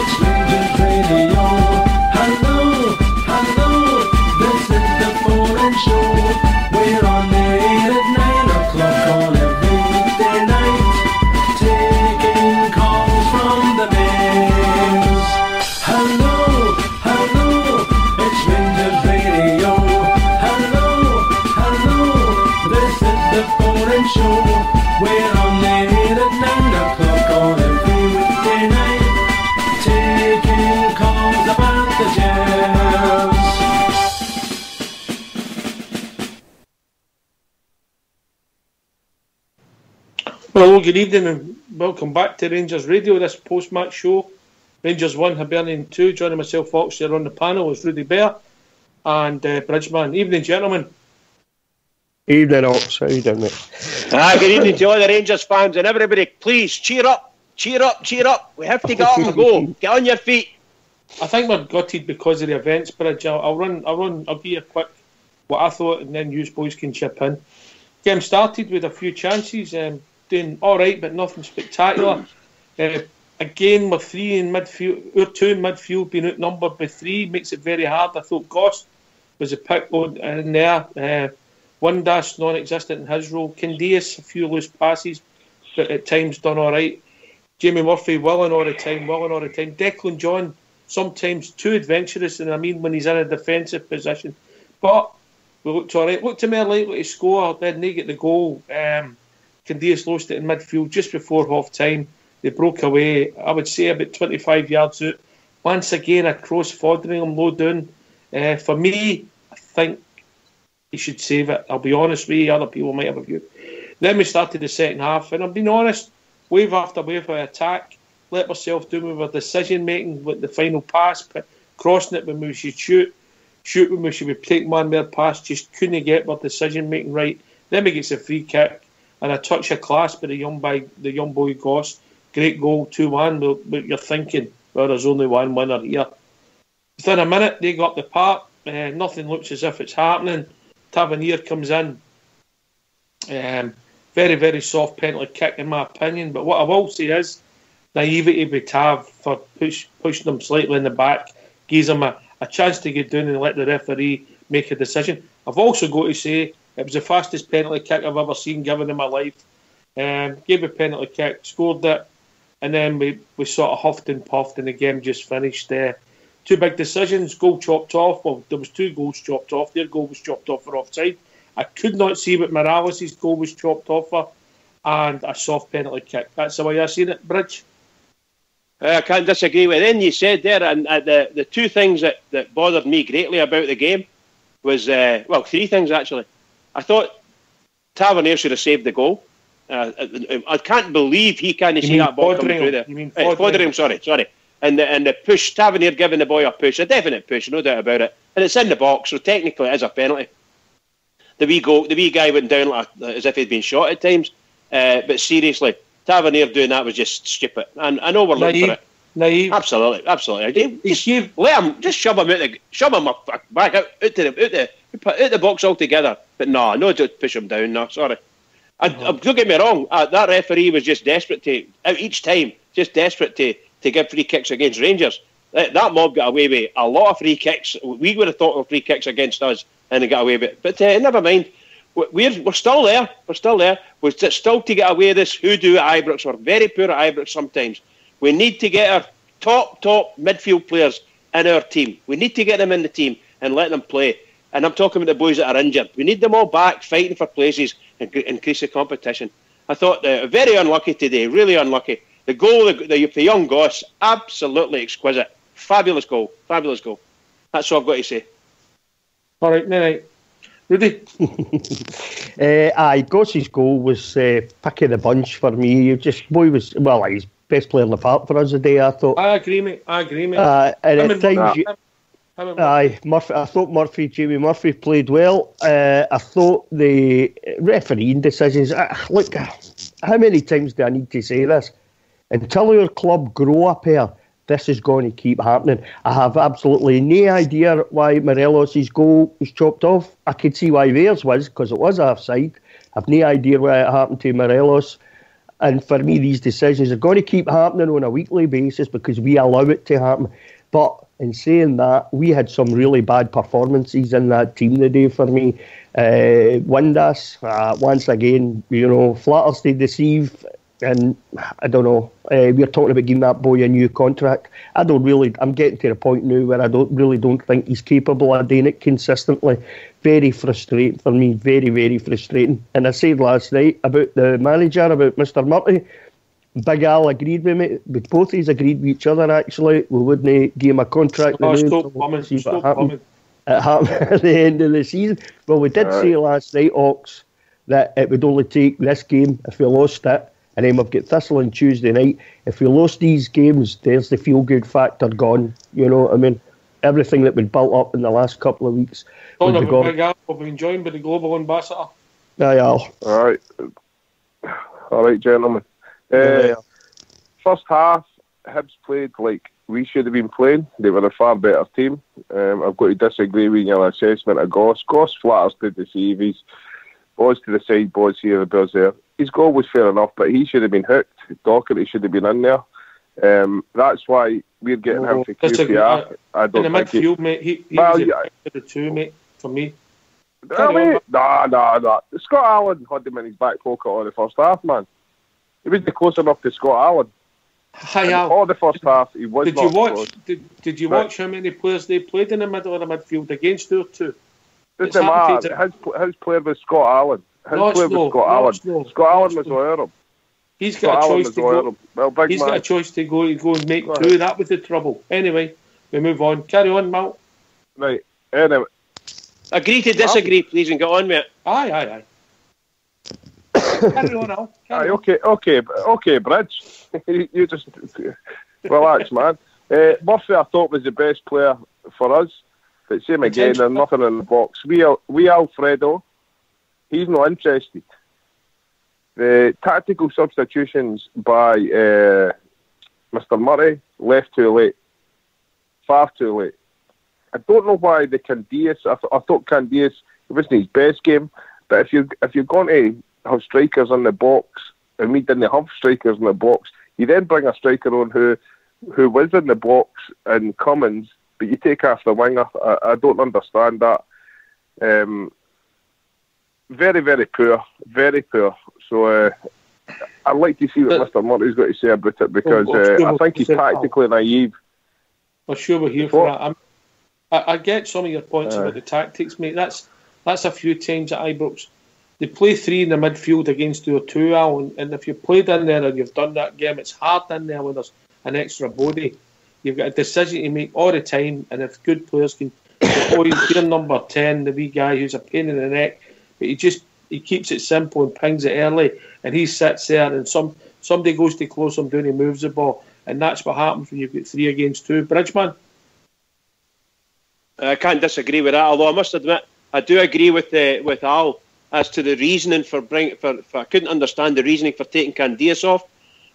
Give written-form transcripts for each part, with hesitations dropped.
It's Rangers Radio. Hello, hello, this is the Foreign Show. We're on the air at 9 o'clock on every weekday night, taking calls from the mails. Hello, hello, it's Rangers Radio. Hello, hello, this is the Foreign Show. We're on the air at 9 o'clock on every weekday night, taking calls about the Jazz. Hello, good evening and welcome back to Rangers Radio, this post-match show. Rangers 1, Hibernian 2. Joining myself, Fox, here on the panel is Rudy Bear and Bridgeman. Evening, gentlemen. Evening, Ox. How you doing, mate? Good evening to all the Rangers fans and everybody. Please cheer up, cheer up, cheer up. We have to get up and go. Get on your feet. I think we're gutted because of the events, Bridge. I'll give you a quick what I thought, and then you boys can chip in. Game started with a few chances, doing all right, but nothing spectacular. Again, we're three in midfield, or two in midfield, being outnumbered by three makes it very hard. I thought Goss was a pick in there. Windass non-existent in his role. Candias, a few loose passes, but at times done all right. Jamie Murphy willing all the time. Declan John sometimes too adventurous, and I mean when he's in a defensive position. But we looked all right. Looked to me likely to score. Then they get the goal. Candias lost it in midfield just before half time. They broke away, I would say, about 25 yards out. Once again, a cross Foderingham low down. For me, I think he should save it. I'll be honest with you, other people might have a view. Then we started the second half, and I'm being honest, wave after wave of attack, let ourselves do with our decision making with the final pass, crossing it when we should shoot when we should be taking one more pass, just couldn't get our decision making right. Then we get a free kick and a touch of class by the young boy Goss. Great goal, 2-1, but you're thinking, well, there's only one winner here. Within a minute, they got the park. Nothing looks as if it's happening. Tavernier comes in. Very, very soft penalty kick, in my opinion. But what I will say is, naivety by Tav for pushing them slightly in the back, gives them a chance to get down and let the referee make a decision. I've also got to say, it was the fastest penalty kick I've ever seen given in my life. Gave a penalty kick, scored it, and then we sort of huffed and puffed, and the game just finished. Two big decisions, goal chopped off. Well, there was two goals chopped off. Their goal was chopped off for offside. I could not see what Morales' goal was chopped off for, and a soft penalty kick. That's the way I seen it, Bridge. I can't disagree with anything you said there. And the two things that bothered me greatly about the game was, three things actually. I thought Tavernier should have saved the goal. I can't believe he can't see that ball coming through there. You mean Foderingham, sorry. And the push, Tavernier giving the boy a push, a definite push, no doubt about it. And it's in the box, so technically it is a penalty. The wee guy went down as if he'd been shot at times. But seriously, Tavernier doing that was just stupid and overlooked for it. Naive. Absolutely. Let him just shove him back out the box altogether. But no, don't push him down. No, sorry. Don't get me wrong. That referee was just desperate to give free kicks against Rangers. That mob got away with a lot of free kicks. We would have thought of free kicks against us, and they got away with it. But never mind. We're still there. We're still there. We're still to get away with this hoodoo at Ibrox. We're very poor at Ibrox sometimes. We need to get our top midfield players in our team. We need to get them in the team and let them play. And I'm talking about the boys that are injured. We need them all back, fighting for places and increase the competition. I thought very unlucky today, really unlucky. The goal, the young Goss, absolutely exquisite. Fabulous goal. That's all I've got to say. All right, Rudy? Goss's goal was pick of the bunch for me. He's best player in the park for us today, I thought. I agree, mate. And at times, I thought Jamie Murphy played well. I thought the refereeing decisions. Look, how many times do I need to say this? Until your club grow up here, this is going to keep happening. I have absolutely no idea why Morelos' goal was chopped off. I could see why theirs was, because it was offside. I've no idea why it happened to Morelos. And for me, these decisions are going to keep happening on a weekly basis because we allow it to happen. But in saying that, we had some really bad performances in that team today for me. Windass, once again, flatters to deceive. And I don't know, we're talking about giving that boy a new contract. I'm getting to the point now where I don't think he's capable of doing it consistently. Very frustrating for me, very, very frustrating. And I said last night about the manager, about Mr. Murty, Big Al agreed with me, but both of us agreed with each other actually. We wouldn't give him a contract. Stop plumbing. It happened at the end of the season. Well, we did say last night, Ox, that it would only take this game if we lost it. And then we've got Thistle on Tuesday night. If we lost these games, there's the feel-good factor gone. You know what I mean? Everything that been built up in the last couple of weeks. We've been joined by the global ambassador. Aye, Al. All right, gentlemen. First half, Hibs played like we should have been playing. They were a far better team. I've got to disagree with your assessment of Goss. Goss flatters to deceive. He's balls to the side, balls here, the balls there. His goal was fair enough, but he should have been hooked. Docherty should have been in there. That's why we're getting him for QPR. I don't in the midfield, mate. He was the two, mate, for me. No. Scott Allen had him in his back pocket all the first half, man. He wasn't close enough to Scott Allen. Hi, Al. All the first half, he was not close. Did you watch how many players they played in the middle of the midfield against their two? Doesn't matter. His player was Scott Allen. Scott Allen was over him. He's got a choice to go. Got a choice to go and make two. That was the trouble. Anyway, we move on. Carry on, Mal. Right. Anyway. Agree to disagree, please, and get on with it. Aye. Carry on, Al. Okay, Bridge. You just relax, man. Murphy, I thought, was the best player for us. But same again, there's nothing in the box. We Alfredo, he's not interested. The tactical substitutions by Mr. Murray left too late. Far too late. I don't know why the Candias. I thought Candias, it wasn't his best game. But if you're going to have strikers in the box, and we didn't have strikers in the box, you then bring a striker on who was in the box and Cummins, but you take off the winger. I don't understand that. Very, very poor. Very poor. So I'd like to see what Mr. Murray's got to say about it, because I think he's tactically naive. I'm sure we're here for that. I get some of your points about the tactics, mate. That's a few times at Ibrox. They play three in the midfield against your two, Al, and if you've played in there and you've done that game, it's hard in there when there's an extra body. You've got a decision to make all the time, and if good players can, you're number 10, the wee guy who's a pain in the neck, but he keeps it simple and pings it early, and he sits there, and somebody goes to close him down, he moves the ball, and that's what happens when you've got 3 against 2. Bridgeman? I can't disagree with that, although I must admit, I do agree with Al as to the reasoning for I couldn't understand the reasoning for taking Candias off.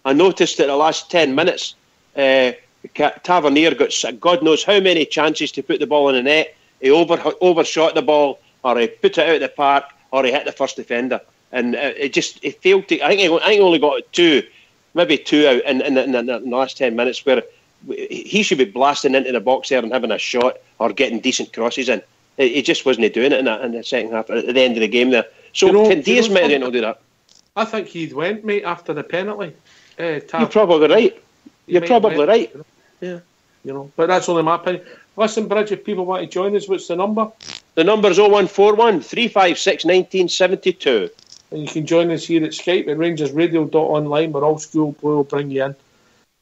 I noticed that the last 10 minutes, Tavernier got God knows how many chances to put the ball in the net. He overshot the ball, or he put it out of the park, or he hit the first defender, and it failed to. I think he only got maybe two out in the last 10 minutes, where he should be blasting into the box there and having a shot or getting decent crosses in. He just wasn't doing it in the second half at the end of the game there. So Candias might not do that. I think he'd went, mate, after the penalty. You're probably right. You're probably right. Yeah, but that's only my opinion. Listen, Bridge, if people want to join us, what's the number? The number's 0141 356 1972. And you can join us here at Skype at rangersradio.online, where all school play will bring you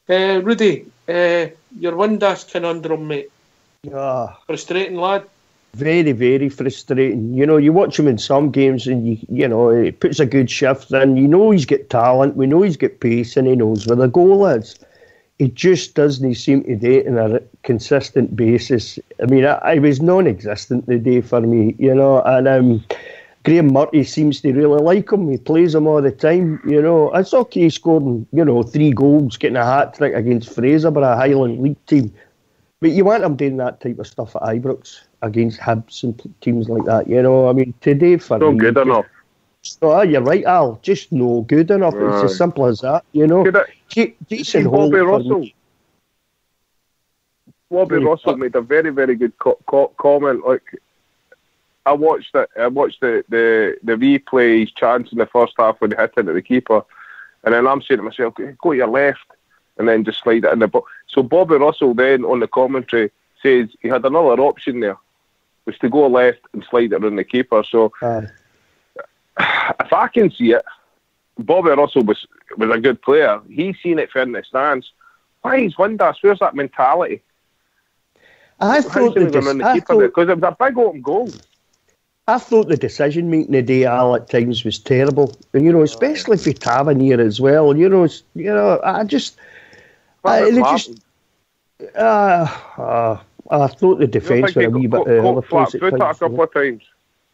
in. Rudy, your Windass conundrum, mate. Frustrating, lad. Very, very frustrating. You watch him in some games and he puts a good shift in. He's got talent, we know he's got pace, and he knows where the goal is. He just doesn't seem to do it on a consistent basis. I mean, I was non-existent today for me, and Graham Murty seems to really like him. He plays him all the time, It's okay scoring, 3 goals, getting a hat-trick against Fraser by a Highland League team. But you want him doing that type of stuff at Ibrox against Hibs and teams like that, I mean, today for me... Not good enough. Oh, you're right, Al. Just no good enough. It's as simple as that, you know. Jason Holt, Bobby Russell. Bobby Russell made a very, very good comment. Like, I watched it. I watched the replay. His chance in the first half when he hit into the keeper, and then I'm saying to myself, "Go to your left," and then just slide it in the box. So Bobby Russell then on the commentary says he had another option there, was to go left and slide it in the keeper. So if I can see it, Bobby Russell was a good player. He's seen it from the stands. Why is Windass? Where's that mentality? I thought because it was a big open goal. I thought the decision making today, Al, at times was terrible, and especially for Tavernier as well. I thought the defence were a wee bit a couple of times.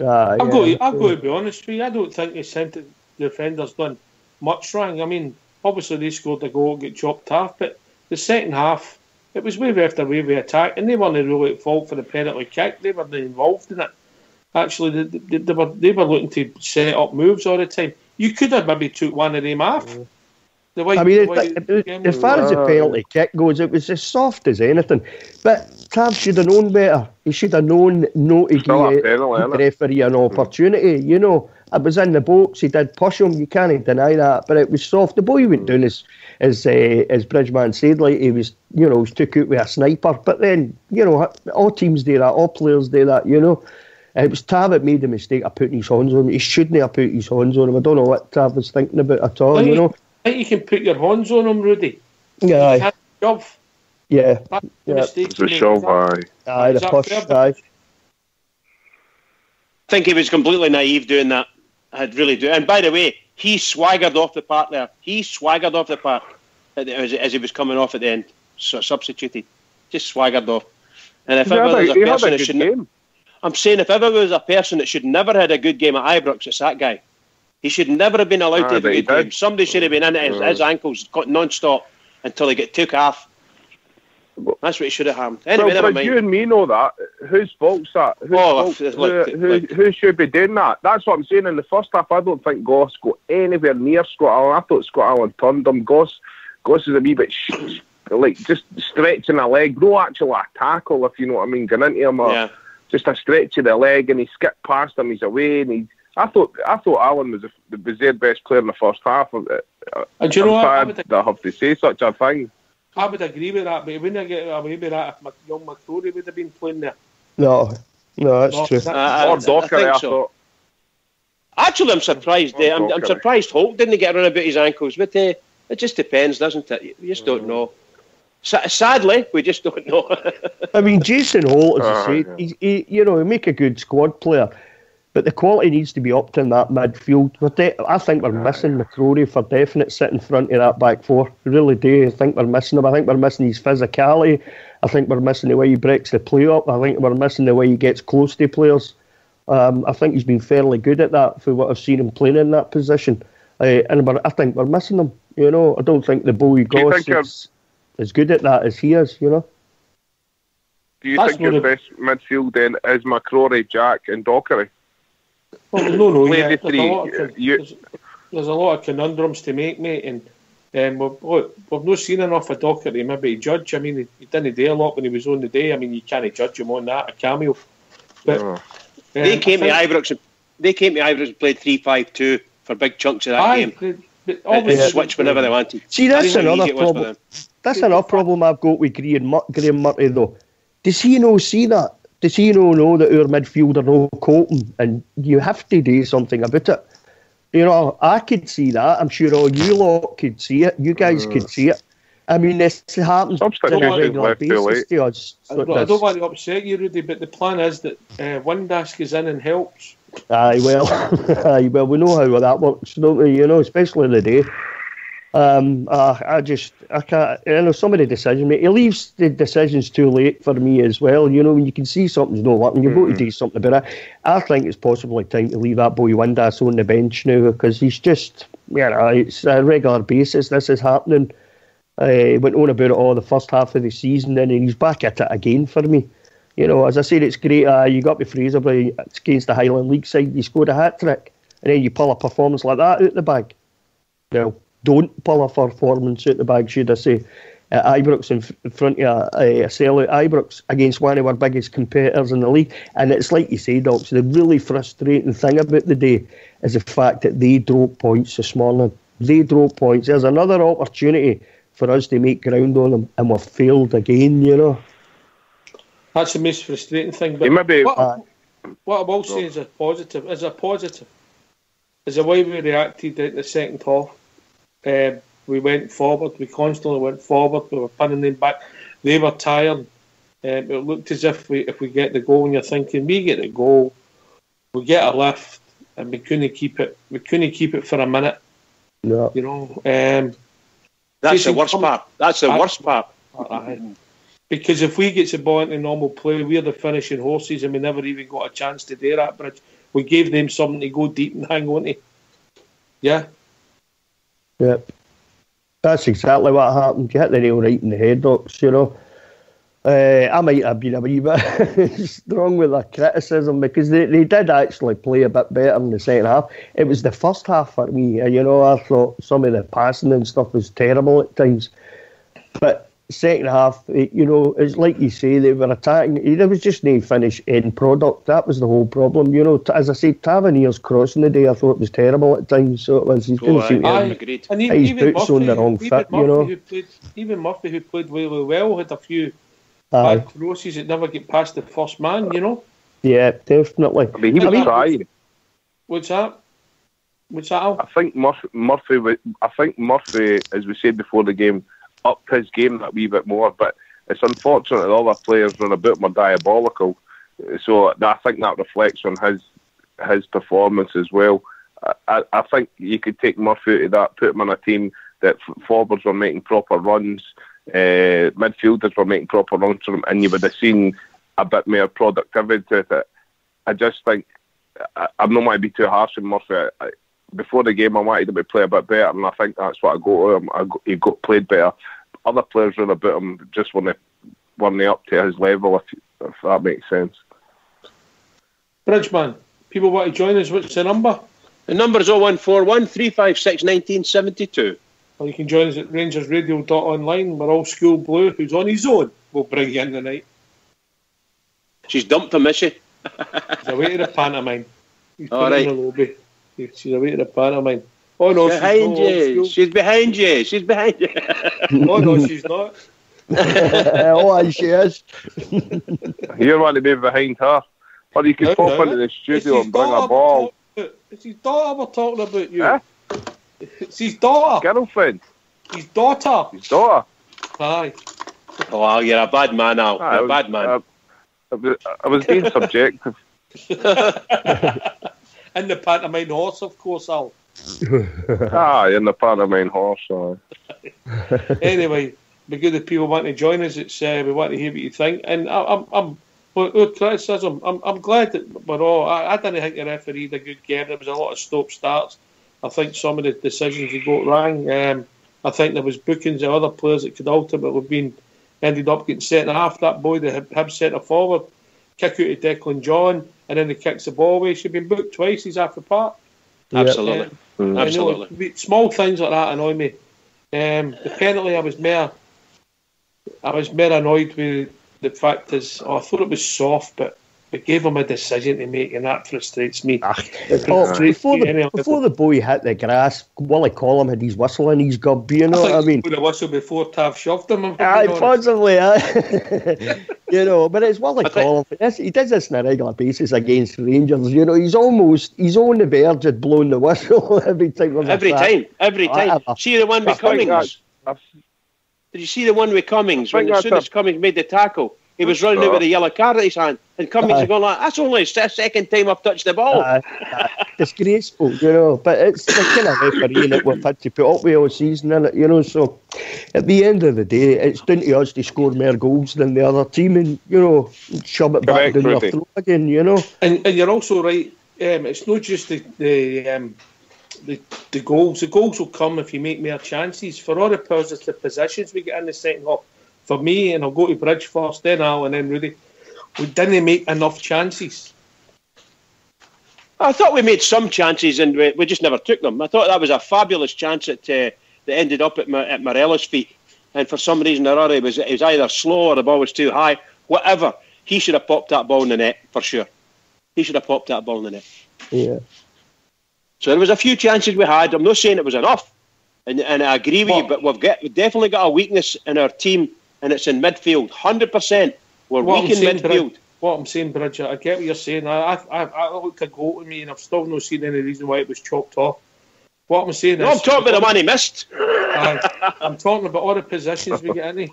I've got to be honest with you. I don't think the centre defenders done much wrong. I mean, obviously they scored a goal, get chopped half, but the second half it was wave after wave of attack, and they weren't really at fault for the penalty kick. They weren't involved in it. Actually, they were looking to set up moves all the time. You could have maybe took one of them off. As far as the penalty kick goes, it was as soft as anything. But Tav should have known better. He should have known not to give the referee an opportunity. It was in the box. He did push him. You can't deny that. But it was soft. The boy went down as Bridgman said, like he was, he was took out with a sniper. But then, all teams do that. All players do that. It was Tav that made the mistake of putting his hands on him. He shouldn't have put his hands on him. I don't know what Tav was thinking about at all. I think you can put your hands on him, Rudy. Yeah. Shove. Yeah. It's a shove, aye. The push, aye. I think he was completely naive doing that. I really do. And by the way, he swaggered off the park there. He swaggered off the park as he was coming off at the end. So substituted. Just swaggered off. And if ever there's a person that shouldn't... I'm saying if ever there was a person that should never had a good game at Ibrox, it's that guy. He should never have been allowed to have a good game. Somebody should have been in his ankles non-stop until he got took off. That's what he should have happened. Anyway, never mind. You and me know that. Whose fault's that? Who should be doing that? That's what I'm saying. In the first half, I don't think Goss got anywhere near Scott Allen. I thought Scott Allen turned him. Goss is a wee bit just stretching a leg. No actual tackle, if you know what I mean. Going into him, just a stretch of the leg, and he skipped past him. He's away, and I thought Allen was their best player in the first half. And do you know what? I have to say such a thing. I would agree with that, but he wouldn't get away with that if young McCrory would have been playing there. No, that's true. Or Docker, I thought. Actually, I'm surprised. I'm surprised Holt didn't get around about his ankles, but it just depends, doesn't it? You just don't know. Sadly, we just don't know. I mean, Jason Holt, as I said, he make a good squad player, but the quality needs to be upped in that midfield. I think we're missing McCrory for definite sitting front of that back four. I really do. I think we're missing him. I think we're missing his physicality. I think we're missing the way he breaks the play up. I think we're missing the way he gets close to players. I think he's been fairly good at that for what I've seen him playing in that position. I think we're missing him. I don't think the boy Goss is as good at that as he is. Do you think your best midfield then is McCrory, Jack, and Dockery? Well, no. Yeah. There's a lot of conundrums to make, mate, and we've not seen enough of Dockery maybe to judge. I mean, he didn't do a lot when he was on the day. I mean, you can't judge him on that, a cameo. But they came to Ibrox and played 3-5-2 for big chunks of that game. They switched whenever they wanted. See, that's another problem. That's another problem I've got with Graham Murray, though. Does he not see that? Does he not know that our midfield are not coping and you have to do something about it? I could see that. I'm sure all you lot could see it. You guys could see it. I mean, this happens on a regular basis to us. I don't want to upset you, Rudy, but the plan is that Windass goes in and helps. Aye, well, we know how that works, don't we? Especially in the day. I can't. Some of the decisions, mate. He leaves the decisions too late for me as well. When you can see something's not working, you've got to do something about it. I think it's possibly time to leave that boy Windass on the bench now because he's just, it's a regular basis. This is happening. He went on about it all the first half of the season, and he's back at it again for me. As I said, it's great. You got the Fraser against the Highland League side. He scored a hat trick. and then you pull a performance like that out the bag. Well, don't pull a performance out the bag, should I say. Ibrox in front of a sellout Ibrox against one of our biggest competitors in the league. And it's like you say, Docs, the really frustrating thing about the day is the fact that they dropped points this morning. They dropped points. There's another opportunity for us to make ground on them, and we've failed again, you know. That's the most frustrating thing. But what I will say is a positive. Is the way we reacted in the second half. We went forward. We constantly went forward. We were pinning them back. They were tired. It looked as if we get the goal, and you're thinking, we get the goal, we get a lift, and we couldn't keep it. We couldn't keep it for a minute. No. You know. That's the worst part. That's the worst part. Because if we get the ball into normal play, we're the finishing horses, and we never even got a chance to do that, Bridge. We gave them something to go deep and hang on to. Yeah? Yep. That's exactly what happened. You hit the nail right in the head, Docs, you know. I might have been a wee bit strong with the criticism because they did actually play a bit better in the second half. It was the first half for me. You know, I thought some of the passing and stuff was terrible at times. But second half, you know, it's like you say, they were attacking. There was just no finish end product. That was the whole problem. You know, as I said, Tavernier's crossing the day, I thought it was terrible at times. So it was. He didn't seem to have his boots on the wrong fit, you know. Even Murphy, who played really well, had a few bad crosses that never get past the first man, you know. Yeah, definitely. I mean, he was trying. What's that? Al? I think Murphy, as we said before the game, upped his game that wee bit more, but it's unfortunate that all our players were a bit more diabolical. So I think that reflects on his performance as well. I think you could take Murphy out of that, put him on a team that forwards were making proper runs, midfielders were making proper runs for him, and you would have seen a bit more productivity to it. I just think I'm not want to be too harsh on Murphy. Before the game, I wanted him to play a bit better, and I think that's what I got to him. He got played better. Other players were about him just weren't up to his level, if that makes sense. Bridgeman, people want to join us. What's the number? The number is 0141 356 1972. Or you can join us at rangersradio.online. We're all school blue. Who's on his own? We'll bring you in tonight. She's dumped him, is she? She's away to the pantomime. He's all right. In the lobby. She's away to the pantomime. Oh no, she's behind you. She's behind you. Oh no, she's not. Oh, she is. You want to be behind her, or you could pop into the studio and bring a ball. It's his daughter we're talking about, you. Huh? It's his daughter. Girlfriend. His daughter. His daughter. Aye. Oh, you're a bad man, Al. You're a bad man. I was being subjective. In the pantomime horse, of course, Al. In the pantomime horse. Anyway, be good if people want to join us. It's we want to hear what you think. And I'm with criticism. I'm glad that we're all. I didn't think the referee did a good game. There was a lot of stop starts. I think some of the decisions he got wrong. I think there was bookings of other players that could ultimately ended up getting sent off. That boy, the Hib centre forward, kick out to Declan John, and then he kicks the ball away. She'd been booked twice. He's half apart. Absolutely. Absolutely. Small things like that annoy me. The penalty, I was more annoyed with the fact is, I thought it was soft, but it gave him a decision to make, and that frustrates me. Before the boy hit the grass, Willie Collum had his whistle in his gob, you know what I mean? He would have whistled before Tav shoved him. Possibly, you know, but it's Willie Collum. He does this on a regular basis against Rangers. You know, he's on the verge of blowing the whistle every time. Every time. See the one with Cummings? Did you see the one with Cummings? As soon as Cummings made the tackle, he was running out with a yellow card in his hand, and Cummings is going like, that's only the second time I've touched the ball. Disgraceful, you know, but it's the kind of refereeing that we've had to put up with all season, in it, you know, so at the end of the day, it's down to us to score more goals than the other team and, you know, shove it back down their throat again, you know. And you're also right, it's not just the goals. The goals will come if you make more chances. For all the positive positions we get in the second half, for me, and I'll go to Bridge first, then Al, and then Rudy, we didn't make enough chances. I thought we made some chances and we just never took them. I thought that was a fabulous chance that ended up at Morelos' feet. And for some reason or other, it was either slow or the ball was too high. Whatever. He should have popped that ball in the net, for sure. He should have popped that ball in the net. Yeah. So there was a few chances we had. I'm not saying it was enough. And I agree with you, but we've definitely got a weakness in our team, and it's in midfield. 100%. We're weak in midfield. What I'm saying, Bridget, I get what you're saying. I looked a goal to me, and I've still not seen any reason why it was chopped off. What I'm saying is... I'm talking about the man he missed. I'm talking about all the positions we get in.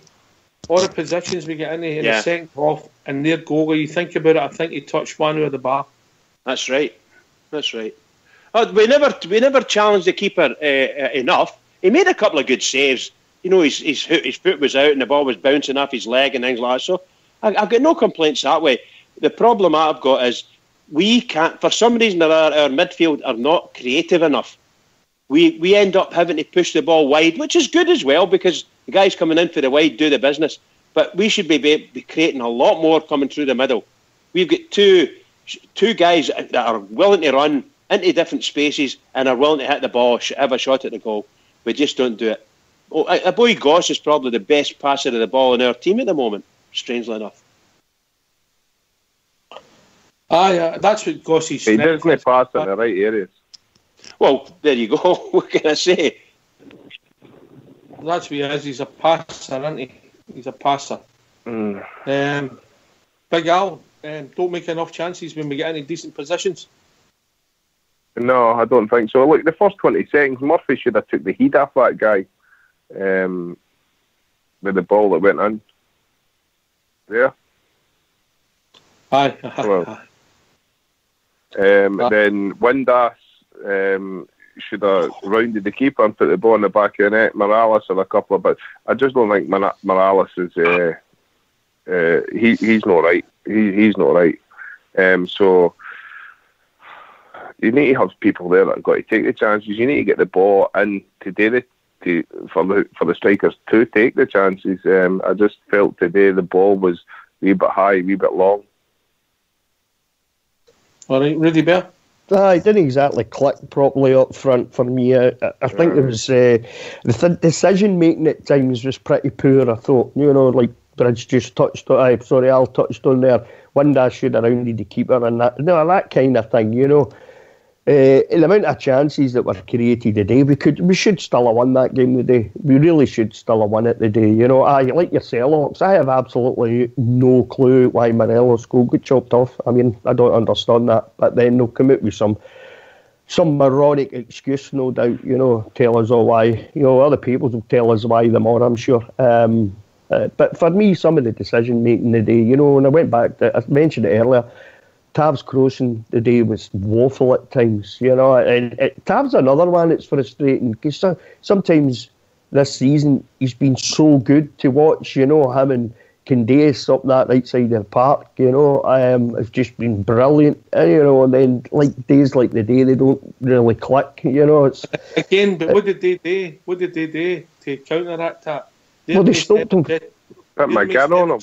All the positions we get in the second half, and their goalie, you think about it, I think he touched one over the bar. That's right. We never challenged the keeper enough. He made a couple of good saves. You know, his foot was out and the ball was bouncing off his leg and things like that. So I've got no complaints that way. The problem I've got is we can't, for some reason, our midfield are not creative enough. We end up having to push the ball wide, which is good as well because the guys coming in for the wide do the business. But we should be creating a lot more coming through the middle. We've got two guys that are willing to run into different spaces and are willing to hit the ball, have a shot at the goal. We just don't do it. A boy Goss is probably the best passer of the ball in our team at the moment, strangely enough. That's what Goss's He doesn't pass in the right areas. Well, there you go. What can I say? That's what he is. He's a passer, isn't he? He's a passer. Big Al, don't make enough chances when we get into decent positions. No, I don't think so. Look, the first 20 seconds, Murphy should have took the heat off that guy with the ball that went in. Yeah. Aye. Then Windass should have rounded the keeper and put the ball in the back of the net. Morales had a couple of, but I just don't think Morales is. He's not right. He's not right. So you need to have people there that have got to take the chances. You need to get the ball in today for the strikers to take the chances. I just felt today the ball was a wee bit high, a wee bit long. All right, Rudy Bear. It didn't exactly click properly up front for me. I think there was the decision making at times was pretty poor. I thought, like Bridge just touched on. Al touched on there. Windass should have rounded the keeper and that kind of thing. The amount of chances that were created today, we should still have won that game today. We really should still have won it today. Like yourself, Alex, I have absolutely no clue why Morelos' goal got chopped off. I mean, I don't understand that. But then they'll come out with some moronic excuse, no doubt. Tell us all why. Other people will tell us why them more, I'm sure. But for me, some of the decision making today, when I went back, I mentioned it earlier. Tav's crossing today was woeful at times, and Tav's another one that's frustrating because sometimes this season he's been so good to watch, him and Candace up that right side of the park, it's just been brilliant, and then like days like the day they don't really click, it's... Again, but what did they do to counteract that? They stopped him. Put my gun on him.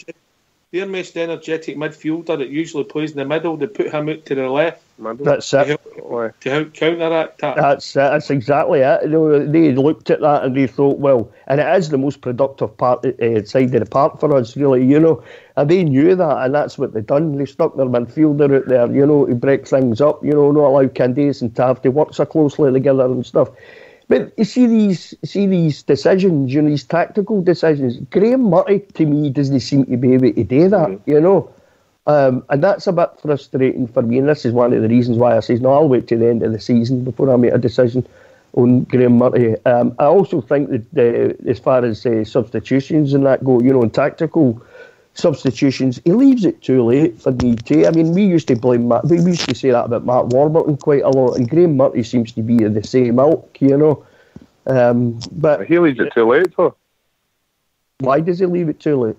Their most energetic midfielder that usually plays in the middle, they put him out to the left. That's it. To help counteract that. That's it. That's exactly it. They looked at that and they thought, well, and it is the most productive part side of the park for us, really, and they knew that, and that's what they done. They stuck their midfielder out there, to break things up, not allow Candace and Tav to work so closely together and stuff. But you see these decisions, these tactical decisions. Graham Murray, to me, doesn't seem to be able to do that, and that's a bit frustrating for me. And this is one of the reasons why I say, no, I'll wait to the end of the season before I make a decision on Graham Murray. I also think that as far as substitutions and that go, and tactical substitutions, he leaves it too late for me too. I mean, we used to blame we used to say that about Mark Warburton quite a lot, and Graham Murray seems to be of the same ilk, but he leaves it too late for. Why does he leave it too late?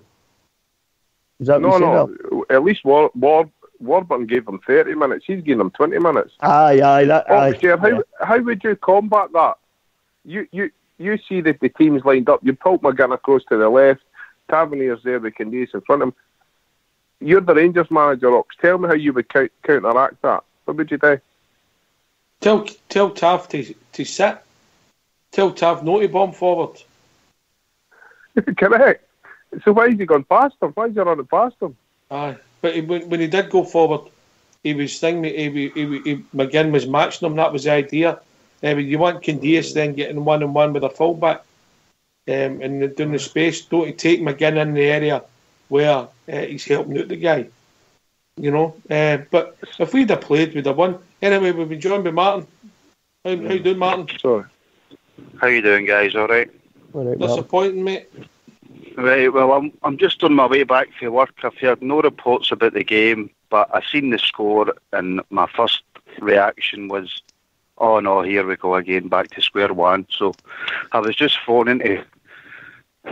Is that no? At least Warburton gave him 30 minutes. He's giving him 20 minutes. Aye. How would you combat that? You see that the team's lined up. You pull McGinn across to the left. Tavernier's there with Candace in front of him. You're the Rangers manager, Ox. Tell me how you would counteract that. What would you do? Tell Tav to sit. Tell Tav no to bomb forward. Correct. So why is he gone past him? Why is he running past him? Aye, but when he did go forward, he was thinking McGinn was matching him. That was the idea. You want Candias then getting 1-on-1 with a fullback, and doing the space. Don't take McGinn in the area where he's helping out the guy. But if we'd have played, we'd have won. Anyway, we've been joined by Martin. How you doing, Martin? Sorry. How you doing, guys? All right. Disappointing, mate. Right. Well, I'm just on my way back from work. I've heard no reports about the game, but I seen the score, and my first reaction was, "Oh no, here we go again, back to square one." So I was just phoning to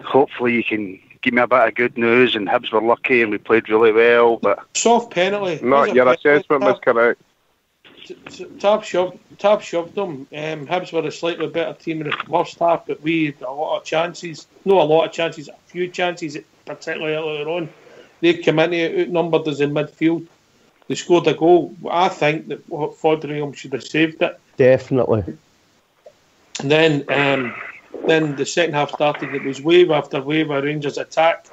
hopefully you can give me a bit of good news. And Hibs were lucky, and we played really well. But soft penalty. No, your assessment was correct. Tav shoved them. Hibs were a slightly better team in the first half, but we had a lot of chances. No, a lot of chances, a few chances, particularly earlier on. They came in, outnumbered us in midfield. They scored a goal. I think that Foderingham should have saved it. Definitely. And then the second half started. It was wave after wave of Rangers attack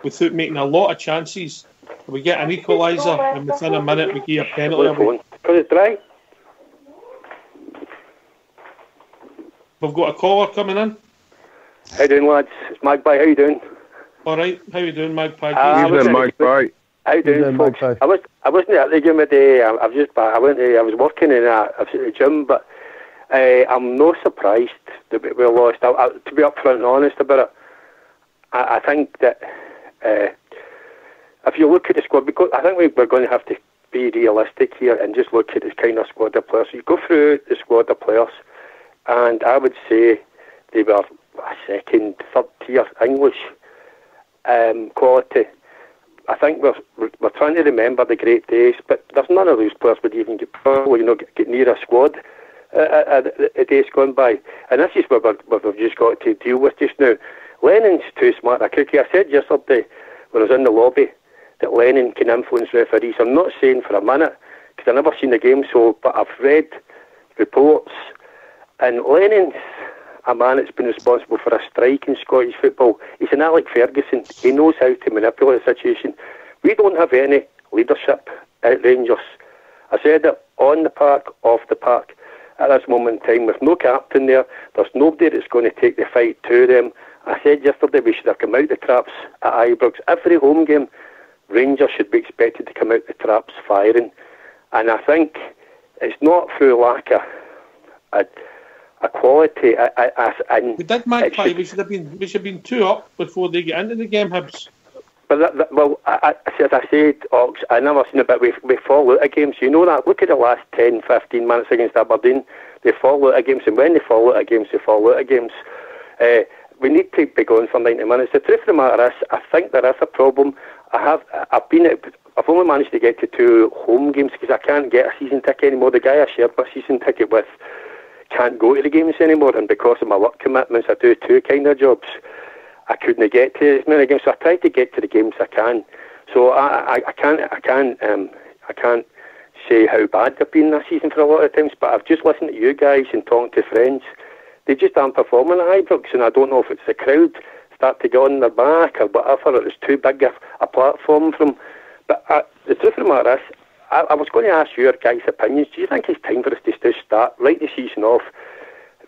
without making a lot of chances. We get an equaliser, and within a minute we give a penalty away. Because it's dry. We've got a caller coming in. How you doing, lads? It's Magpie. How you doing? All right. How you doing, Magpie? Evening, Magpie. How you doing, folks? I wasn't at the game today. I was working in I was at the gym, but I'm not surprised that we lost. To be upfront and honest about it, I think that if you look at the squad, because I think we're going to have to be realistic here and just look at the kind of squad of players. So you go through the squad of players, and I would say they were a second, third tier English quality. I think we're trying to remember the great days, but there's none of those players would even get near a squad a days gone by. And this is what we've just got to deal with just now. Lennon's too smart a cookie. I said yesterday when I was in the lobby that Lennon can influence referees. I'm not saying for a minute, because I've never seen the game, but I've read reports, and Lennon's a man that's been responsible for a strike in Scottish football. He's an Alec Ferguson. He knows how to manipulate the situation. We don't have any leadership at Rangers. I said it on the park, off the park. At this moment in time, with no captain there, there's nobody that's going to take the fight to them. I said yesterday we should have come out the traps at Ibrox. Every home game, Rangers should be expected to come out the traps firing. And I think it's not through lack of a quality. We did Magpie. We should have been 2 up before they get into the game, Hibs. But as I said, Ox, I never seen it, but we fall out of games. You know that. Look at the last 10, 15 minutes against Aberdeen. They fall out of games, and when they fall out of games, they fall out of games. We need to be going for 90 minutes. The truth of the matter is, I think there is a problem. I've only managed to get to 2 home games because I can't get a season ticket anymore. The guy I shared my season ticket with can't go to the games anymore, and because of my work commitments, I do 2 kind of jobs. I couldn't get to as many games, so I try to get to the games I can. So I can't say how bad they've been this season for a lot of times, but I've just listened to you guys and talking to friends. They just aren't performing at Ibrox, and I don't know if it's the crowd start to get on their back or whatever, or it's too big a platform for them. But the truth of the matter is, I was going to ask your guys' opinions. Do you think it's time for us to just start, right the season off?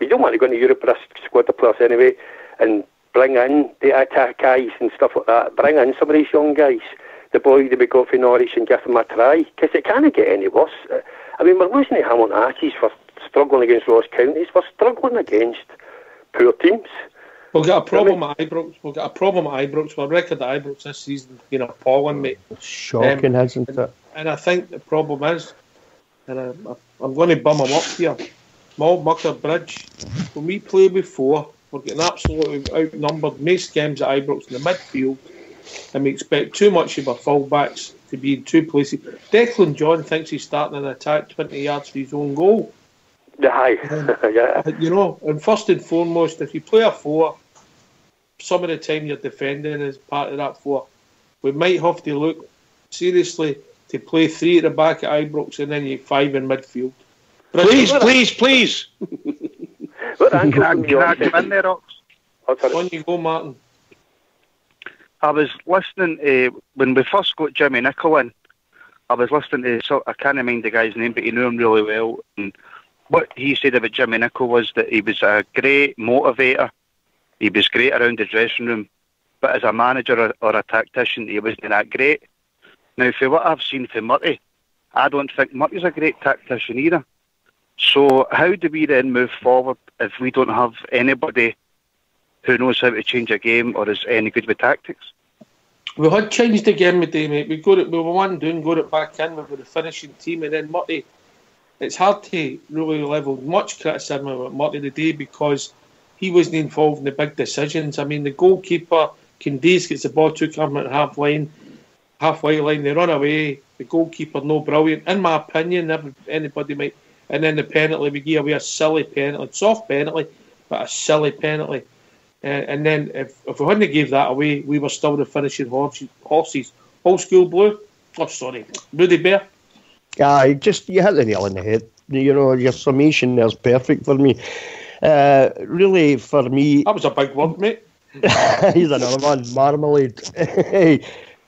We don't want to go into Europe with a squad of players anyway, and bring in the attack guys and stuff like that. Bring in some of these young guys, the boy that we got from Norwich, and give them a try, because it can't get any worse. I mean, we're losing to Hamilton Accies for struggling against Ross Counties. We're struggling against poor teams. We'll get a problem at Ibrox. Our record at Ibrox this season, appalling, mate. Shocking, hasn't it? And I think the problem is, and I'm going to bum them up here, Small Mucker Bridge. When we play before, we're getting absolutely outnumbered most games at Ibrox in the midfield, and we expect too much of our fullbacks to be in 2 places. Declan John thinks he's starting an attack 20 yards for his own goal. Yeah. And first and foremost, if you play a 4, some of the time you're defending as part of that 4. We might have to look seriously to play 3 at the back at Ibrox and then you 5 in midfield. Please. What angle Can I come in there, Ox? On you go, Martin. I was listening to, when we first got Jimmy Nicholl in, I was listening to, so I can't mind the guy's name, but he knew him really well. And what he said about Jimmy Nicholl was that he was a great motivator. He was great around the dressing room. But as a manager or a tactician, he wasn't that great. Now, for what I've seen from Murty, I don't think Murty's a great tactician either. So how do we then move forward if we don't have anybody who knows how to change a game or is any good with tactics? We had changed the game today, mate. We were one doing, got it back in with the finishing team, and then Murty. It's hard to really level much criticism about Murty today because he wasn't involved in the big decisions. I mean, the goalkeeper, Candice, gets the ball to come at halfway line, they run away. The goalkeeper, no brilliant, in my opinion. Anybody might. And then the penalty, we give away a silly penalty, soft penalty, but a silly penalty. And then if we hadn't gave that away, we were still the finishing horses. Old school blue. Oh, sorry, Rudy Bear. Yeah, you hit the nail on the head. You know, your summation there's perfect for me. Really, for me, that was a big word, mate. He's another one, marmalade.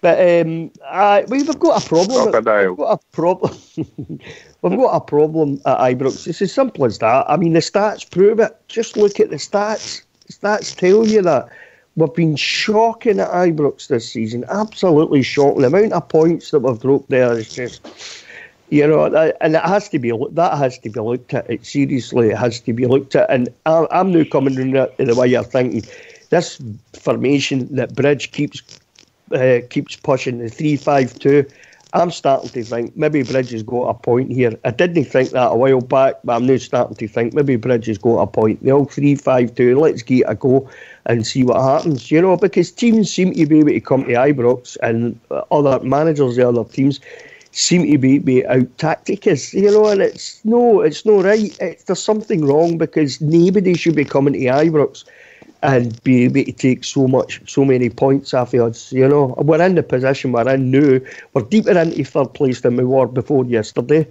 But we've got a problem. We've got a problem. We've got a problem at Ibrox. It's as simple as that. I mean, the stats prove it. Just look at the stats. The stats tell you that. We've been shocking at Ibrox this season. Absolutely shocking. The amount of points that we've dropped there is just, you know, and it has to be. That has to be looked at. It seriously, it has to be looked at. And I'm now coming in the way you're thinking. This formation that Bridge keeps pushing, the 3-5-2. I'm starting to think maybe Bridge has got a point here. I didn't think that a while back, but I'm now starting to think maybe Bridge has got a point. The old 3-5-2, let's give it a go and see what happens, you know, because teams seem to be able to come to Ibrox and other managers of other teams seem to be out tactic us, you know, and it's no right. There's something wrong because nobody should be coming to Ibrox and be able to take so many points off of us, you know. We're in the position we're in now. We're deeper into third place than we were before yesterday.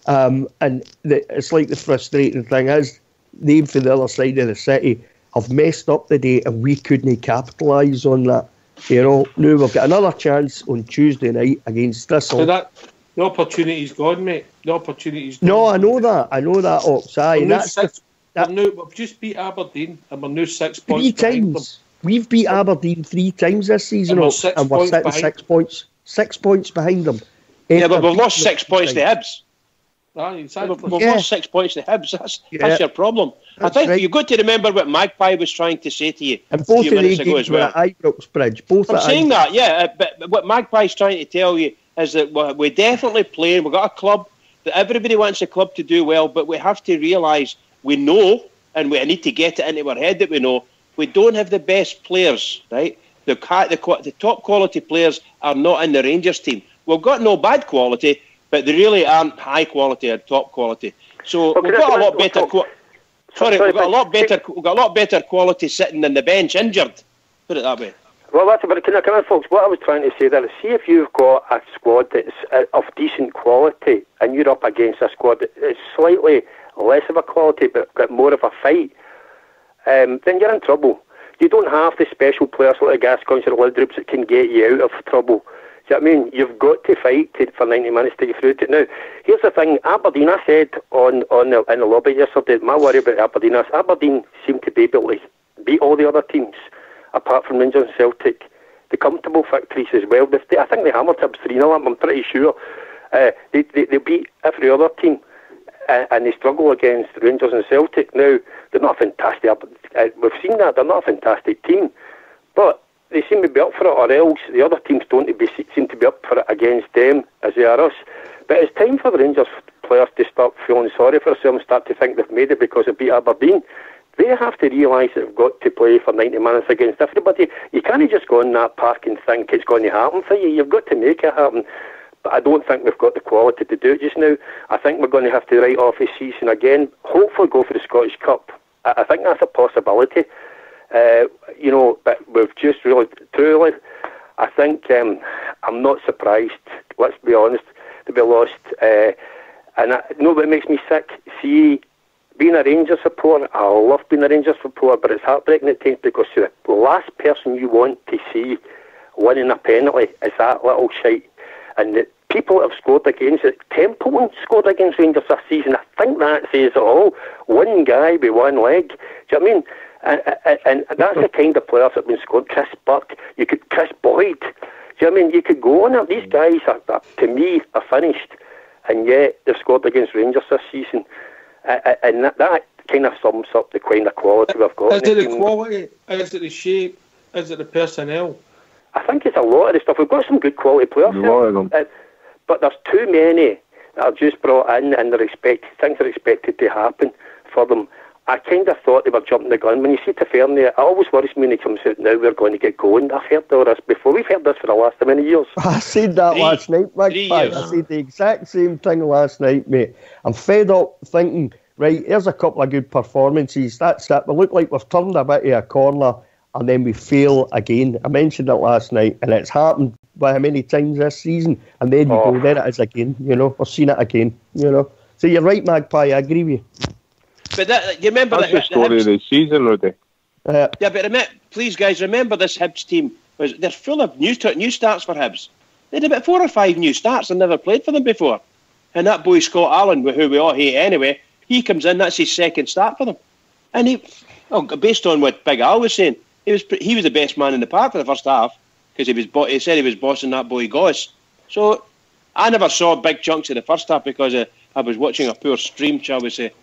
It's like the frustrating thing is, they from the other side of the city have messed up the day and we couldn't capitalise on that. You know, now we've got another chance on Tuesday night against Thistle. So the opportunity's gone, mate. The opportunity's gone. No, I know that, Ox. We've just beat Aberdeen and we're now 6 points 3 times. We've beat Aberdeen 3 times this season, and we're sitting 6 points. 6 points behind them. Yeah, but we've lost 6 points to Hibs. Exactly. We've lost 6 points to Hibs. That's your problem. I think you've got to remember what Magpie was trying to say to you and both a few minutes ago as well. At Ibrox Bridge. I'm saying that, yeah. But what Magpie's trying to tell you is that we're definitely playing. We've got a club that everybody wants the club to do well, but we have to realise we know, and we need to get it into our head that we know, we don't have the best players, right? The top quality players are not in the Rangers team. We've got no bad quality, but they really aren't high quality or top quality. So we've got a lot better. We've got a lot better quality sitting on the bench, injured. Put it that way. Well, that's about it. Can I, folks? What I was trying to say there is, see if you've got a squad that's of decent quality, and you're up against a squad that is slightly less of a quality but got more of a fight, then you're in trouble. You don't have the special players like the Gascoignes or Laudrups that can get you out of trouble. Do you know what I mean? You've got to fight for 90 minutes to get through to it. Now, here's the thing. Aberdeen, I said in the lobby yesterday, my worry about Aberdeen is Aberdeen seem to be able to beat all the other teams apart from Rangers and Celtic. The comfortable victories as well. I think they hammered Hibs 3-0, I'm pretty sure. They beat every other team. And they struggle against Rangers and Celtic. Now, they're not fantastic. We've seen that. They're not a fantastic team. But they seem to be up for it, or else the other teams seem to be up for it against them as they are us. But it's time for the Rangers players to start feeling sorry for themselves and start to think they've made it because they beat Aberdeen. They have to realise that they've got to play for 90 minutes against everybody. You can't just go in that park and think it's going to happen for you. You've got to make it happen. But I don't think we've got the quality to do it just now. I think we're going to have to write off the season again, hopefully go for the Scottish Cup. I think that's a possibility. You know, but we've just really, truly, I think I'm not surprised, let's be honest, that we lost And it makes me sick. See, being a Rangers supporter, I love being a Rangers supporter, but it's heartbreaking at times because the last person you want to see winning a penalty is that little shite. And the people that have scored against it, Templeton scored against Rangers this season. I think that says it all. One guy with one leg. Do you know what I mean? And that's the kind of players that have been scored. Chris Burke, Chris Boyd. Do you know what I mean? You could go on it. These guys, to me, are finished. And yet they've scored against Rangers this season. And that kind of sums up the kind of quality we've got. Is it the quality? Is it the shape? Is it the personnel? I think it's a lot of the stuff. We've got some good quality players. A lot of them. But there's too many that are just brought in and things are expected to happen for them. I kind of thought they were jumping the gun. When you see Tavernier, it always worries me when he comes out, now we're going to get going. I've heard all this before. We've heard this for the last how many years? I said that last night, Magpie. I said the exact same thing last night, mate. I'm fed up thinking, right, here's a couple of good performances. That's it. We look like we've turned a bit of a corner and then we fail again. I mentioned it last night and it's happened by how many times this season? And then you go, there it is again. You know, we've seen it again. You know. So you're right, Magpie. I agree with you. But you remember that's the story of the season, Rudy. Yeah, but please, guys, remember this Hibs team. They're full of new starts for Hibs. They had about 4 or 5 new starts and never played for them before. And that boy Scott Allen, who we all hate anyway, he comes in. That's his second start for them. And based on what Big Al was saying, he was the best man in the park for the first half because he said he was bossing that boy Goss. So I never saw big chunks of the first half because I was watching a poor stream, shall we say.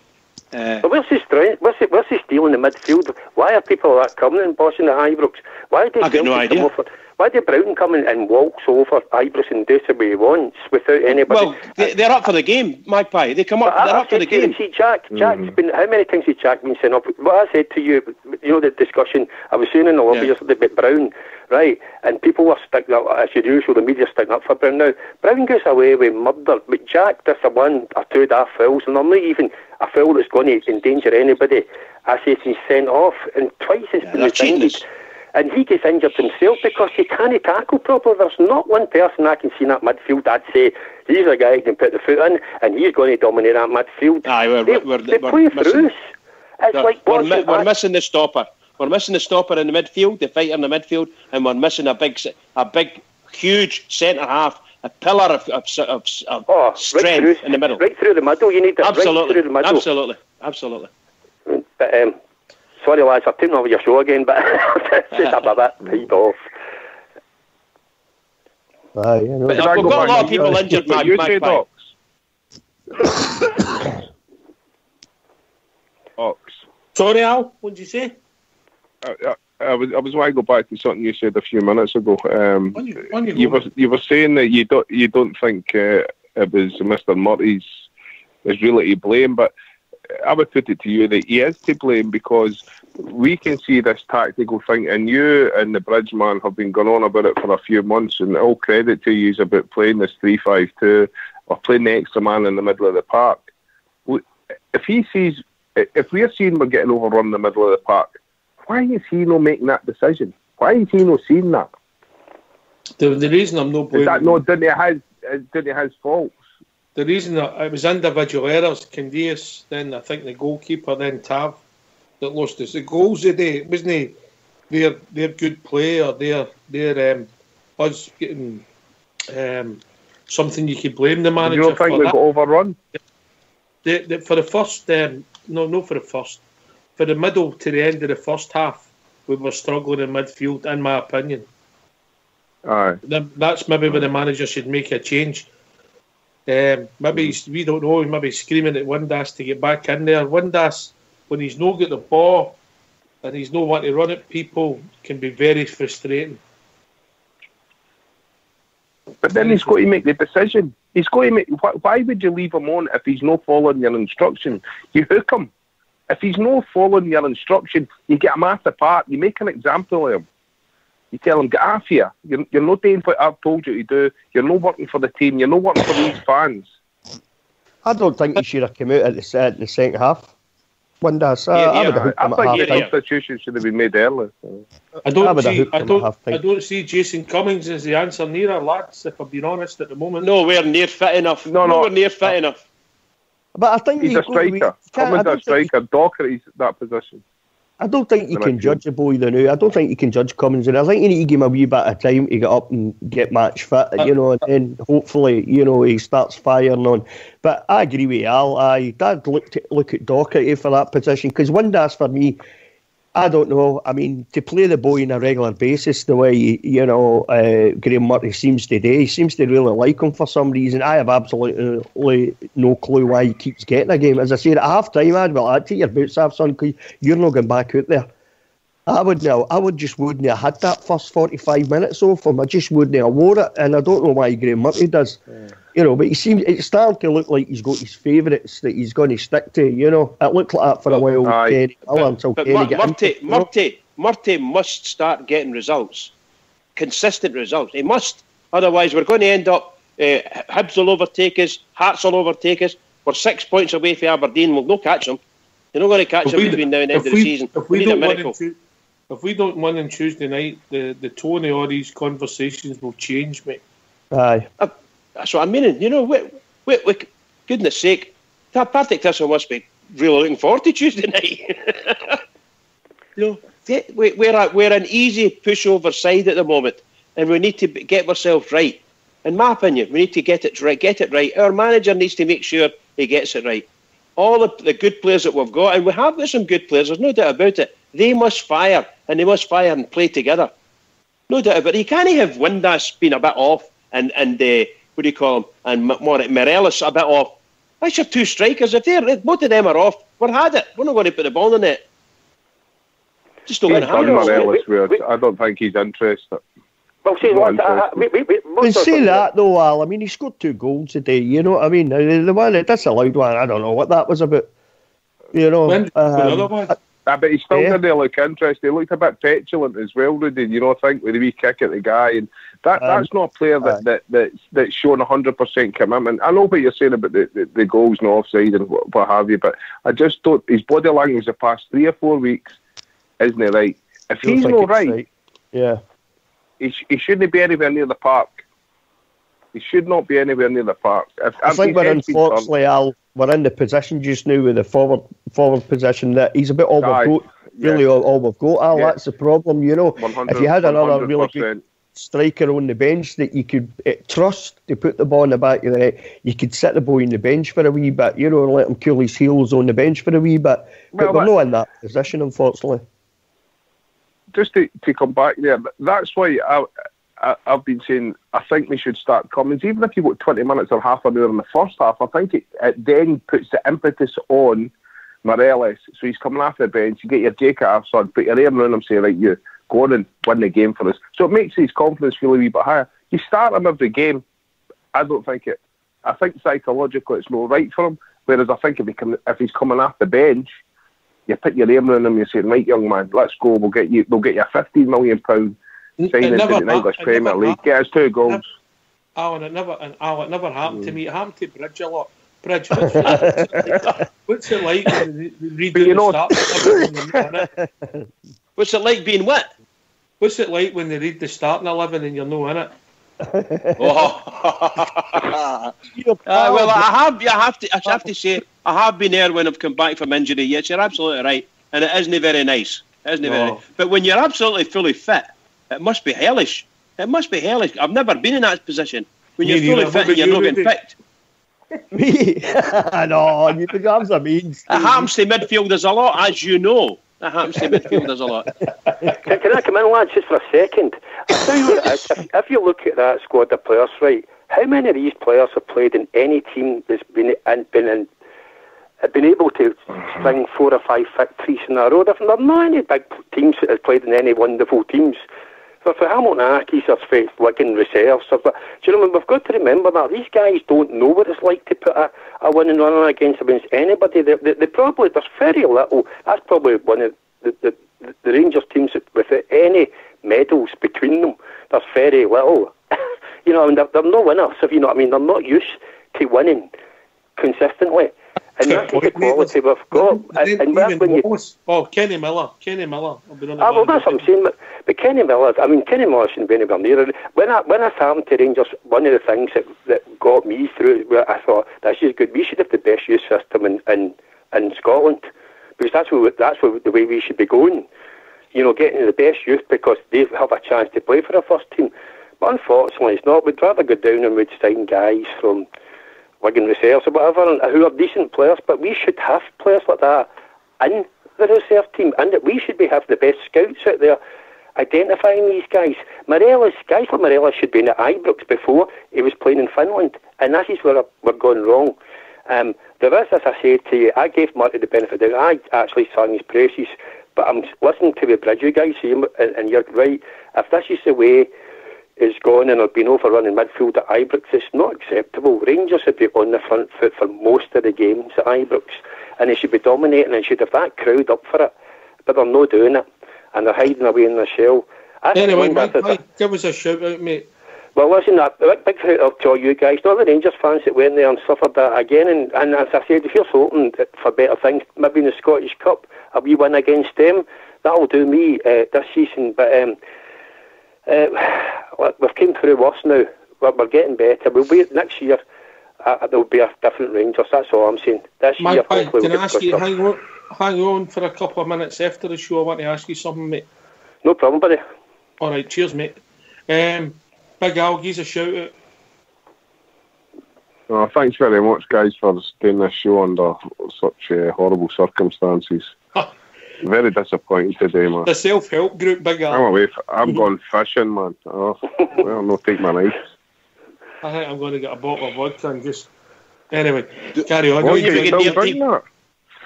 But where's his steal in the midfield? Why are people like coming and bossing the Ibrox? Why do I got no idea. Why did Broughton come in and walks over Ibrox and do what he wants without anybody? Well, they're up for the game, Magpie. They come up. They're up for the game. See, Jack's been. How many times has Jack been sent up? What I said to you, you know, the discussion I was saying in the lobby yesterday about Brown, right? And people were sticking up, as usual. The media sticking up for Brown. Now Brown gets away with murder, but Jack does a 1 or 2 daft fouls, and I'm not even a foul that's going to endanger anybody. I say he's sent off, and twice it's been rescinded. And he gets injured himself because he can't tackle properly. There's not one person I can see in that midfield I'd say he's a guy who can put the foot in and he's going to dominate that midfield. They play through us. It's like we're missing the stopper. We're missing the stopper in the midfield, the fighter in the midfield, and we're missing a big, huge centre half, a pillar of strength in the middle. Right through the middle. You need that right through the middle. Absolutely. But, sorry, lads, I've taken over your show again, but just a bit paid off. But we've got a lot of people injured, Magpie. Ox. Sorry, Al, what did you say? I was want to go back to something you said a few minutes ago. You were saying that you don't think it was Mr. Murty's is really to blame, but I would put it to you that he is to blame because we can see this tactical thing, and you and the Bridgeman have been going on about it for a few months, and all credit to you is about playing this 3-5-2 or playing the extra man in the middle of the park. If we're seeing we're getting overrun in the middle of the park, why is he not making that decision? Why is he not seeing that? The reason I'm not blaming... Is that not didn't it has faults? The reason that it was individual errors, Candias, then I think the goalkeeper, then Tav, that lost us. The goals today, wasn't their good play or their us getting something you could blame the manager for. You don't think we got overrun? For the first, not for the first. For the middle to the end of the first half, we were struggling in midfield, in my opinion. Aye. That's maybe where the manager should make a change. Maybe we don't know. Maybe screaming at Windass to get back in there. Windass, when he's not got the ball and he's not want to run at people, can be very frustrating. But then he's got to make the decision. He's got to make. Why would you leave him on if he's not following your instruction? You hook him. If he's not following your instruction, you get him off the park. You make an example of him. You tell him, get off here. You're not doing what I've told you to do. You're not working for the team. You're not working for these fans. I don't think he should have come out at the second half. Windass, I would have hooked him at half time. Substitution should have been made earlier. I don't see Jason Cummings as the answer neither, lads, if I'm being honest at the moment. Nowhere near fit enough. Nowhere near fit enough. But I think he's a striker. Cummins a striker. Docherty's that position. I don't think you can judge a boy the new. I don't think you can judge Cummins, and I think you need to give him a wee bit of time to get up and get match fit, and then hopefully, he starts firing on. But I agree with Al. I'd look at Docherty for that position, because Windass for me, I don't know. I mean, to play the boy on a regular basis the way Graham Murray seems to do, he seems to really like him for some reason. I have absolutely no clue why he keeps getting a game. As I said, at half time, I'd take your boots off, son, because you're not going back out there. I just wouldn't have had that first 45 minutes off him. I just wouldn't have wore it, and I don't know why Graham Murray does. But it's starting to look like he's got his favourites that he's going to stick to. It looked like that for a while. Murty must start getting results, consistent results. He must, otherwise we're going to end up. Hibs will overtake us, Hearts will overtake us. We're 6 points away from Aberdeen. We'll no catch them. You're not going to catch them between now and the end of the season. We need a miracle. If we don't win on Tuesday night, the tone of all these conversations will change, mate. Aye. That's what I'm meaning. Goodness sake, that Partick Thistle must be really looking forward to Tuesday night. We're an easy pushover side at the moment, and we need to get ourselves right. In my opinion, we need to get it right. Our manager needs to make sure he gets it right. All the good players that we've got, and we have got some good players, there's no doubt about it, they must fire, and they must fire and play together. No doubt about it. You can't have Windass being a bit off, and what do you call him, and Morelos a bit off. That's your two strikers. If both of them are off, we're had it. We're not going to put the ball in it. Just don't let it happen. I don't think he's interested. Well, see that though, Al. I mean, he scored 2 goals today. You know what I mean? The one that disallowed one, I don't know what that was about. But he still didn't look interested. He looked a bit petulant as well, Rudy. I think with the wee kick at the guy, and that's not a player that's shown 100% commitment. I know what you're saying about the goals and offside and what have you, but I just don't. His body language the past 3 or 4 weeks isn't it right? If he's not right, he shouldn't be anywhere near the park. He should not be anywhere near the park. I think unfortunately, Al, we're in the position just now with the forward position that he's a bit all we've got. Really, all we've got, Al. That's the problem. 100, if you had another really good striker on the bench that you could trust to put the ball in the back of the net, you could sit the boy on the bench for a wee bit. Let him cool his heels on the bench for a wee bit. But we're not in that position, unfortunately. Just to come back there, that's why I've been saying I think we should start Cummins. Even if you've got 20 minutes or half an hour in the first half, I think it then puts the impetus on Morelos. So he's coming off the bench, you get your Jacob off, son, put your arm around him, say, right, you go on and win the game for us. So it makes his confidence feel a wee bit higher. You start him every game, I think psychologically it's not right for him. Whereas I think if he's coming off the bench, you put your arm around him, you say, right, young man, let's go, we'll get you a £15 million signing into the English Premier League. Get us 2 goals. Alan, it never happened to me. It happened to Bridge a lot. Bridge, what's it like when they read the start? What's it like being what? What's it like when they read the starting 11 and you're not in it? Well, I have to say, I have been there when I've come back from injury. Yes, you're absolutely right, and it isn't very nice. But when you're absolutely fully fit, it must be hellish. It must be hellish. I've never been in that position. When you're fully fit and you're not getting picked. Me? I know, you think that's a mean. It happens to midfielders a lot, as you know. It happens to midfielders a lot. Can I come in, lads, just for a second? If you look at that squad of players, right, how many of these players have played in any team that's been able to string 4 or 5 victories in a row? There are not any big teams that have played in any wonderful teams. For Hamilton Accies, there's for Wigan reserves. Do you know, we've got to remember that these guys don't know what it's like to put a winning run against anybody. They probably, there's very little. That's probably one of the Rangers teams without any medals between them. There's very little. They're no winners, if you know what I mean. They're not used to winning consistently. And that's the quality we've got. And that's when Kenny Miller. Well, that's what I'm saying. But Kenny Miller, Kenny Miller shouldn't be anywhere near it. When I happened to Rangers, one of the things that got me through it, where I thought, this is good. We should have the best youth system in Scotland, because that's the way we should be going. You know, getting the best youth, because they have a chance to play for the first team. But unfortunately, it's not. We'd rather go down and we'd sign guys from Wigan Reserves or whatever, who are decent players, but we should have players like that in the reserve team, and that we should have the best scouts out there identifying these guys. Guys like Morelos should be in the Ibrox before he was playing in Finland, and that is where we're going wrong. There is, as I said to you, I gave Marty the benefit of the doubt. I actually sang his praises, but I'm listening to the Bridge, you guys, and you're right. If this is the way is gone and have been overrun in midfield at Ibrox, it's not acceptable. Rangers should be on the front foot for most of the games at Ibrox, and they should be dominating and should have that crowd up for it, but they're not doing it, and they're hiding away in their shell. Anyway, give us a shout out, mate. Well, listen, a big shout out to all you guys, not the Rangers fans that went there and suffered that again, and as I said, if you're hoping for better things, maybe in the Scottish Cup, a wee win against them, that'll do me this season, but we've came through worse now. We're getting better. We'll be next year. There'll be a different Rangers. That's all I'm saying. This year, hopefully, can I ask you hang on for a couple of minutes after the show? I want to ask you something, mate. No problem, buddy. All right, cheers, mate. Big Al, gives a shout out. Oh, thanks very much, guys, for doing this show under such horrible circumstances. Very disappointed today, man. The self-help group, Big Al. I'm going fishing, man. Oh, well, no, take my knife. I think I'm going to get a bottle of vodka and just... Anyway, carry on.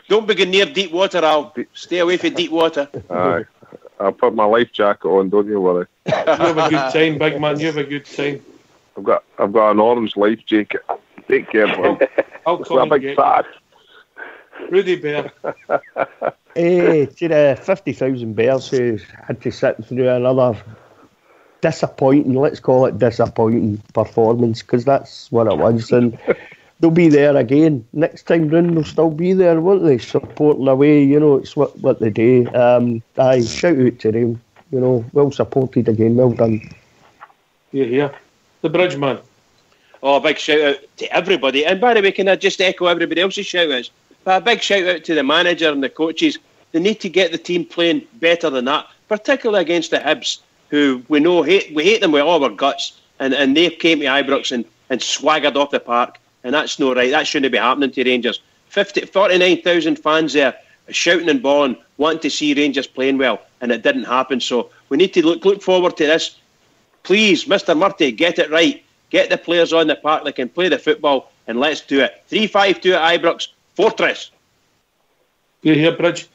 Don't begin near deep water, Al. Stay away from deep water. Aye. I'll put my life jacket on, don't you worry. You have a good time, big man. You have a good time. I've got an orange life jacket. Take care, man. I'll come and get fat. Rudy Bear. To the 50,000 Bears who had to sit through another disappointing, let's call it disappointing performance, because that's what it was, and they'll be there again next time round. They'll still be there, won't they, supporting away? You know, it's what they do. Shout out to them, you know, well supported again, well done. Yeah, the Bridge man. Oh, a big shout out to everybody, and by the way, can I just echo everybody else's shout outs? But a big shout out to the manager and the coaches. They need to get the team playing better than that, particularly against the Hibs, who we hate them with all our guts, and they came to Ibrox and swaggered off the park, and that's no right. That shouldn't be happening to Rangers. 49,000 fans there shouting and bawling, wanting to see Rangers playing well, and it didn't happen. So we need to look forward to this. Please, Mr. Murty, get it right. Get the players on the park that can play the football, and let's do it. 3-5-2 at Ibrox. Fortress. You hear, Bridge?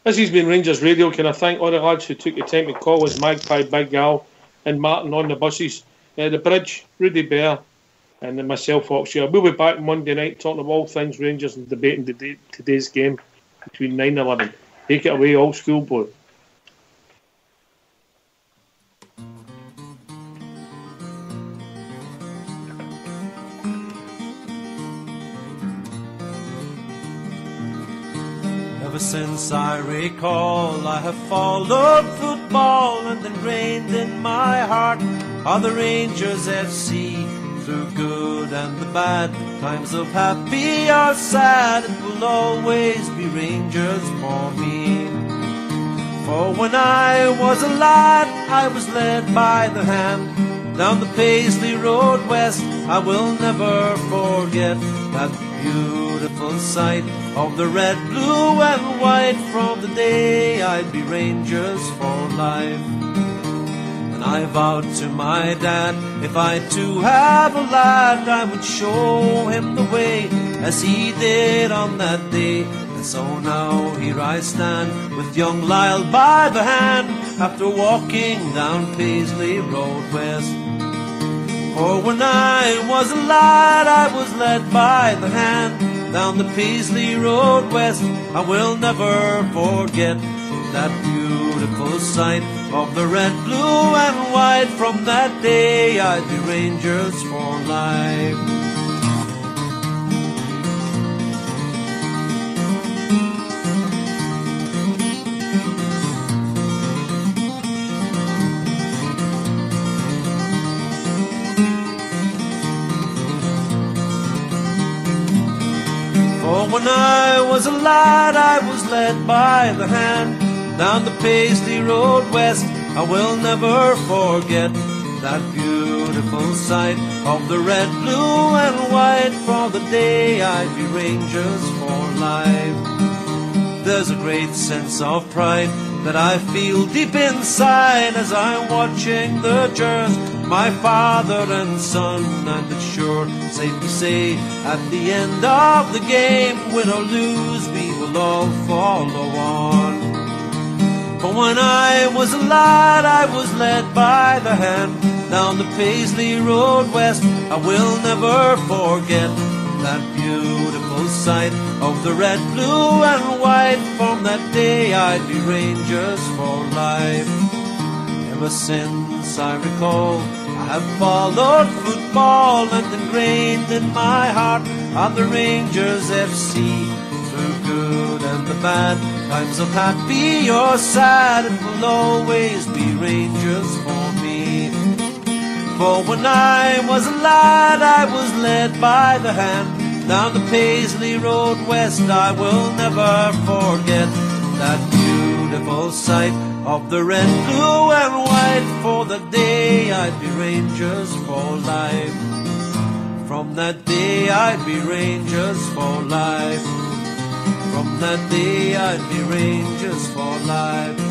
This has been Rangers Radio. Can I thank all the lads who took the time to call us, Magpie, Big Al and Martin on the buses. The Bridge, Rudy Bear and then myself, Oxshire. We'll be back Monday night talking about all things Rangers and debating today's game between 9 and 11. Take it away, old school boy. Ever since I recall, I have followed football and ingrained in my heart are the Rangers FC. Through good and the bad, times of happy or sad, it will always be Rangers for me. For when I was a lad, I was led by the hand down the Paisley Road West. I will never forget that beautiful sight of the red, blue and white. From the day I'd be Rangers for life. And I vowed to my dad, if I too have a lad, I would show him the way as he did on that day. And so now here I stand with young Lyle by the hand, after walking down Paisley Road West. For when I was a lad, I was led by the hand down the Paisley Road West. I will never forget that beautiful sight of the red, blue and white. From that day I'd be Rangers for life. For when I was a lad, I was led by the hand down the Paisley Road West. I will never forget that beautiful sight of the red, blue and white. For the day I'd be Rangers for life. There's a great sense of pride that I feel deep inside as I'm watching the jurors, my father and son. And it's sure safe to say at the end of the game, win or lose, we will all follow on. For when I was a lad, I was led by the hand down the Paisley Road West. I will never forget that beautiful sight of the red, blue and white. From that day I'd be Rangers for life. Ever since I recall, I have followed football, and ingrained in my heart are the Rangers FC. Through good and the bad, times of happy or sad, it will always be Rangers for me. For when I was a lad, I was led by the hand down the Paisley Road West. I will never forget that beautiful sight of the red, blue and white. For the day I'd be Rangers for life. From that day I'd be Rangers for life. From that day I'd be Rangers for life.